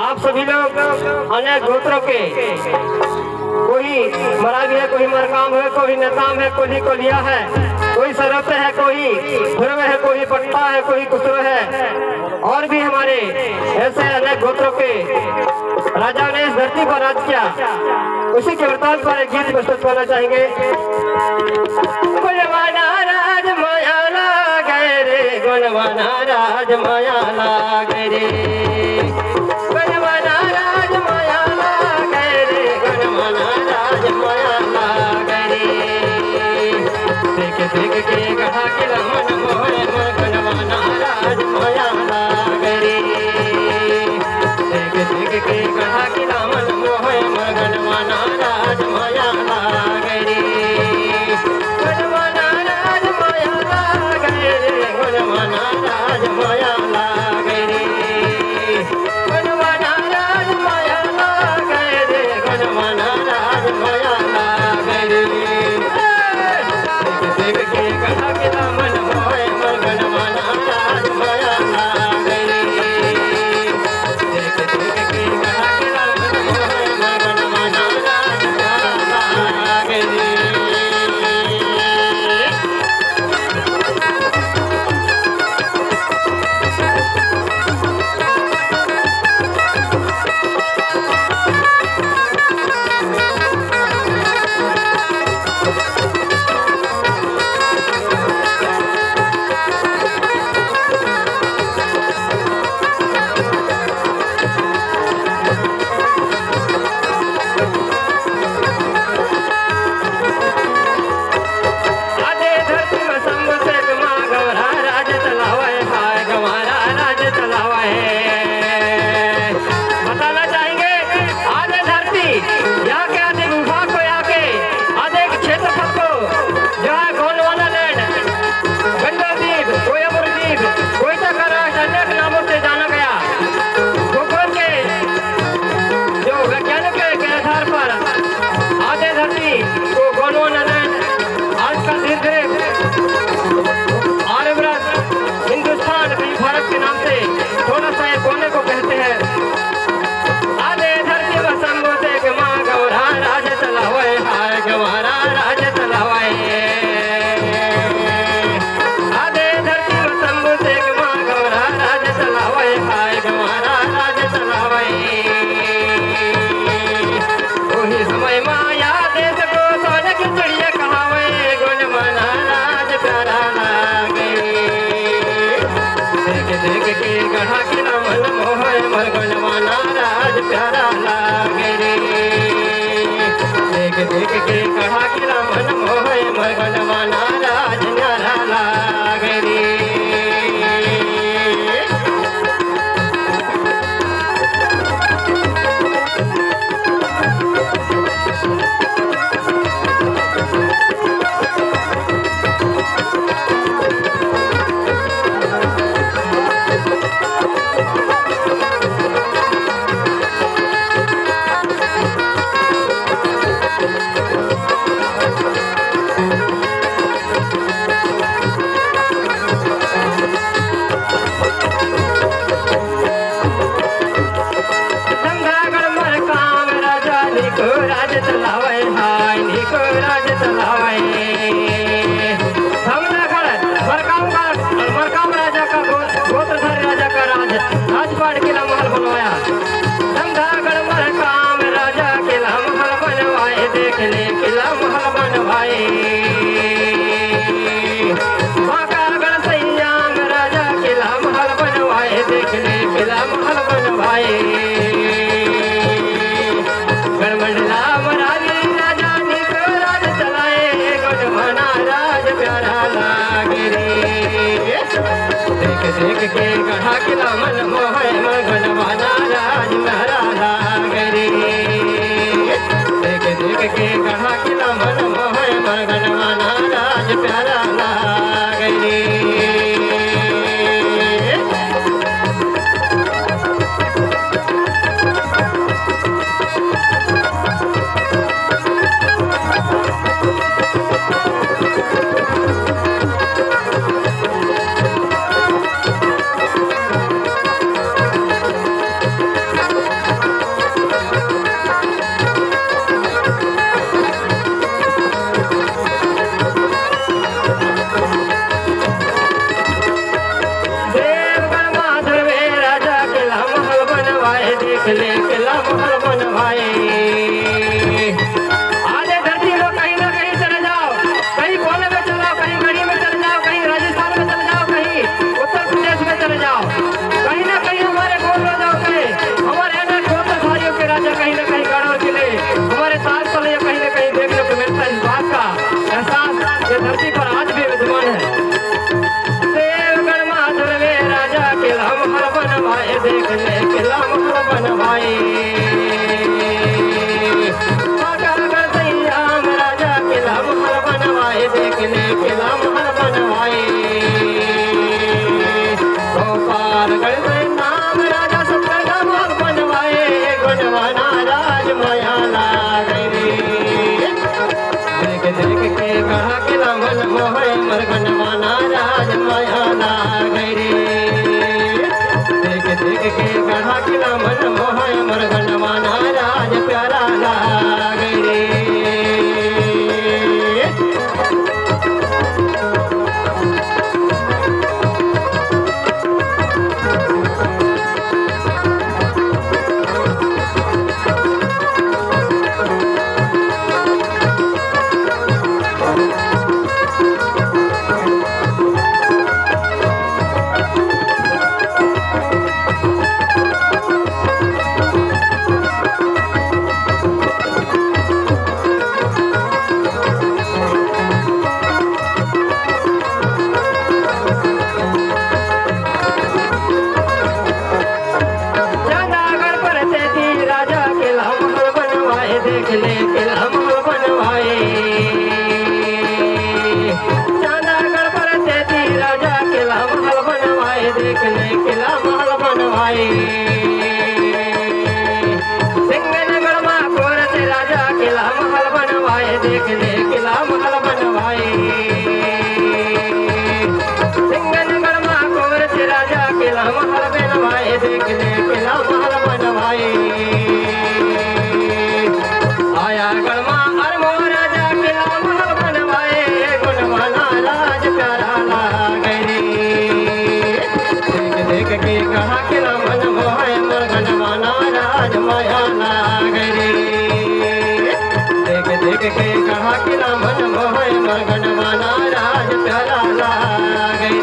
आप सभी लोग अनेक गोत्रों के, कोई मरा भी है, कोई मरकाम है, कोई नताम है, कोई कोलिया है, कोई सरफ है, कोई भुरव है, कोई पट्टा है, कोई कुसरो है, और भी हमारे ऐसे अनेक गोत्रों के राजा ने इस धरती पर राज किया। उसी के वृतांत पर एक गीत प्रस्तुत करना चाहेंगे। गुणवाना राज माया लागे रे, गुणवाना राज माया लागे रे, गुणवाना राज माया लागे रे, गुणवाना राज माया लागे रे। देख देख के गढ़ा के मन मोहे मन, गुणवाना राज माया लागे रे। देख देख के गढ़ा के मन मोहे मन, गुणवाना राज माया लागे रे। गुणवाना राज माया लागे रे, गुणवाना राज माया लागे रे, गुणवाना राज माया लागे रे, गुणवाना राज माया लागे रे। देख देख के गढ़ा के मन मोहे मन, गुणवाना राज माया लागे रे। देख देख के गढ़ा के मन मोहे मन, गुणवाना राज माया लागे रे। आधे धरती में संग से गमा गवरा राज चलावे, हाय गवारा राज चलावे। बताना चाहेंगे आधे धरती यहाँ के, आधे गुफा को, यहाँ के आधे क्षेत्रफल को, जो है गोंडवाना लैंड, गंडोद्वीप, कोई अमरद्वीप, कोई राष्ट्र, अनेक नामों से जाना गया। भूगोल के जो वैज्ञानिक के आधार पर आधे धरती को गोंडवाना लैंड, आजकल धीरे धीरे आर्यव्रत, हिंदुस्तान, भारत के नाम से थोड़ा सा कोने को कहते हैं। आधे धरती में संगो से गमा गौरा राज चलावे, हाय गवारा राज चलावे। आधे धरती में संगो से गमा गौरा राज चलावे, हाय गवारा राज चलावे। वही समय माया देश को सोने की चिड़िया कहावे, गुणवाना राज प्यारा लागे। देख देख के गढ़ा के मन मोहे मन, गुणवाना राज प्यारा लागे रे। देख देख के गढ़ा के मन मोहे मन, गुणवाना राज प्यारा लागे रे। संघागढ़ मरकाम राजा निको राज चलावे, हाय निको राज चलावे। धमनागढ़ मरकाम राजा का गोत्रधारी राजा का राजपाट किला महल बनवाया। संघागढ़ मरकाम राजा किला महल बनवाए, देख ले किला महल बनवाए। बांकागढ़ सैयाम राजा किला महल बनवाए, देख ले किला महल बनवाए। गढ़मंडला मरारी राजा निको राज चलाए, गुणवाना राज प्यारा लागे रे। देख देख के गढ़ा किला मन मोहे मन, गुणवाना राज प्यारा लागे रे। देख देख के गढ़ा किला मन मोहे मन, गुणवाना राज प्यारा लागे रे। बनवाए पागल सैयाम राजा किला महल बनवाए देख ले किला महल बनवाए गोपालगढ़ में नाम राजा सबका महल बनवाए गुणवाना राज माया लागे देख देख के कहा किला मन मोहे मर गुणवाना राज माया लागे देख के कहा किला मन मोहे मर गुणवाना राज प्यारा लागे देख ले किला महल बनवाए चांदागढ़ पर तेती राजा किला महल बनवाए देख ले किला महल बनवाए सिंगनगढ़ में कोरत राजा किला महल बनवाए देख ले किला महल बनवाए सिंगनगढ़ में कोरत राजा किला महल बनवाए देख ले किला महल बनवाए आया गढ़मा अरमो राजा किला महल बनवाए गुणवाना राज प्यारा लागे देख देख के कहा किला मन मोहे मर गुणवाना राज माया लागे देख देख के कहा किला मन मोहे मर गुणवाना राज प्यारा लागे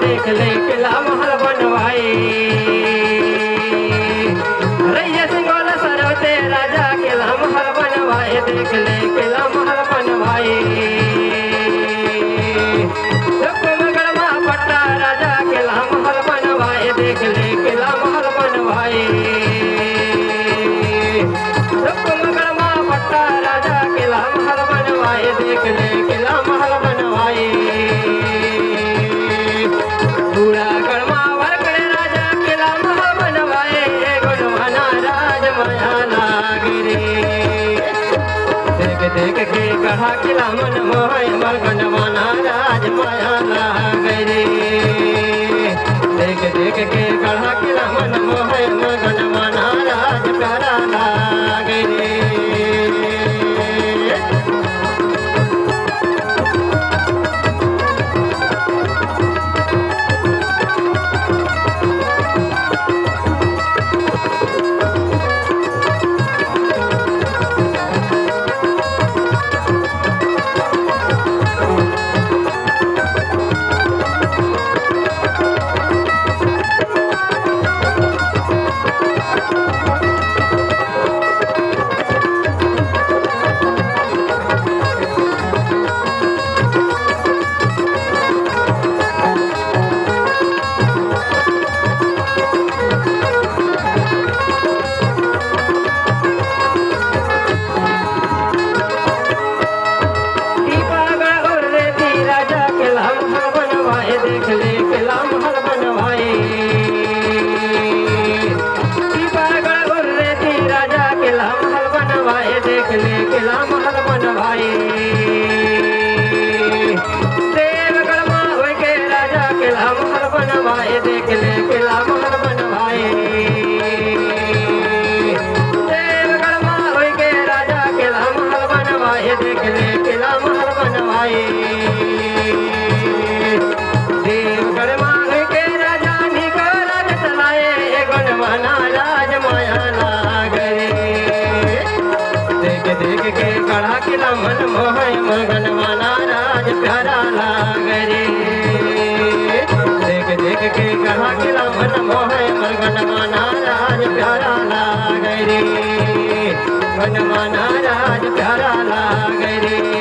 देख ले किला महल बनवाए रैया सिंगोल सरवते राजा किला महल बनवाए देख ले किला महल बनवाए हुकुमगढ़ में पट्टा राजा किला महल बनवाए देख ले किला महल बनवाए हुकुमगढ़ में पट्टा राजा किला महल बनवाए देख ले किला महल बनवाए पूरा गढ़मा वरकड़े राजा किला महल बनवाए गुणवाना राज माया लागे देख देख के कहा किला मन मोहे मर गुणवाना राज माया लागे देख देख के कहा किला मन मोहे मर गुणवाना राज प्यारा लागे बनवाना राज प्यारा लागे रे, बनवाना राज प्यारा लागे रे।